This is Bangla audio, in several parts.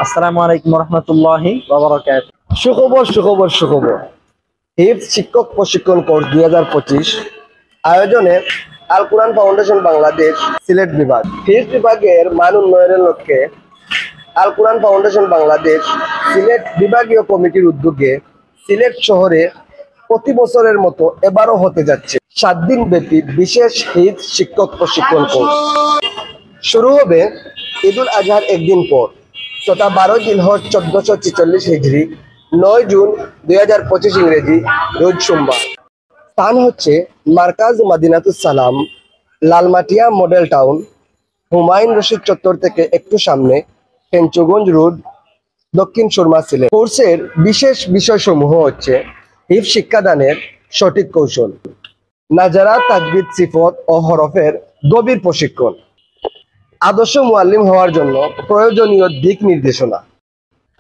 আসসালামু আলাইকুম রহমতুল্লাহি ওয়া বারাকাতুহু। সুখবর। হিফজ শিক্ষক প্রশিক্ষণ কোর্স 2025 আয়োজনে আল কোরআন ফাউন্ডেশন বাংলাদেশ সিলেট বিভাগ হিফজ বিভাগের মান উন্নয়নের লক্ষ্যে আল কোরআন ফাউন্ডেশন বাংলাদেশ সিলেট বিভাগীয় কমিটির উদ্যোগে সিলেট শহরে প্রতি বছরের মতো এবারও হতে যাচ্ছে 7 দিন ব্যাপী বিশেষ হিফজ শিক্ষক প্রশিক্ষণ কোর্স। শুরু হবে ঈদুল আজহার একদিন পর তথা 12 জিলহজ 1446 হিজরি 9 জুন 2025 ইংরেজি রোজ সোমবার। স্থান হচ্ছে মার্কাজ মাদিনাতুস সালাম, লালমাটিয়া মডেল টাউন, হুমায়ুন রশিদ চত্বর থেকে একটু সামনে, পেঞ্চগঞ্জ রোড, দক্ষিণ সুরমা, সিলেট। কোর্সের বিশেষ বিষয়সমূহ হচ্ছে হিফজ শিক্ষাদানের সঠিক কৌশল, নাজারা, তাজবিদ, সিফত ও হরফের গভীর প্রশিক্ষণ, আদর্শ মুআল্লিম হওয়ার জন্য প্রয়োজনীয় দিক নির্দেশনা।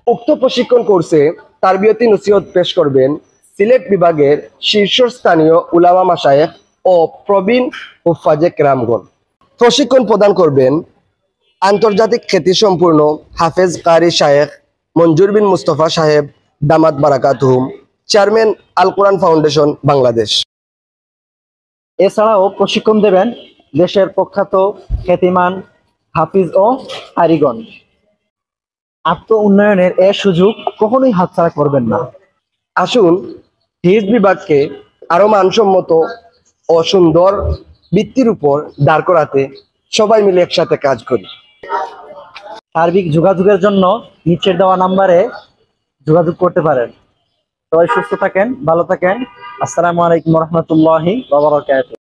উক্ত প্রশিক্ষণ কোর্সে তারবিয়তি নসিহত পেশ করবেন সিলেট বিভাগের শীর্ষস্থানীয় উলামা মাশায়েখ ও প্রবীণ হুফাজে কেরামগণ। প্রশিক্ষণ প্রদান করবেন আন্তর্জাতিক খ্যাতিসম্পন্ন হাফেজ কারি শায়েখ মঞ্জুর বিন মুস্তফা সাহেব দামাত বারাকাতুহুম, চেয়ারম্যান আল কোরআন ফাউন্ডেশন বাংলাদেশ। এছাড়াও প্রশিক্ষণ দেবেন দেশের প্রখ্যাত খ্যাতিমান হাফিজ ও কারিগণ। আত্ম উন্নয়নের এ সুযোগ কখনোই হাতছাড়া করবেন না। আসুন হিফজ বিভাগকে আরো মানসম্মত ও সুন্দর ভিত্তির উপর দাঁড় করাতে সবাই মিলে একসাথে কাজ করি। সার্বিক যোগাযোগের জন্য নিচের দেওয়া নাম্বারে যোগাযোগ করতে পারেন। সবাই সুস্থ থাকেন, ভালো থাকেন। আসসালামু আলাইকুম রহমতুল্লাহি ওয়া বারাকাতুহু।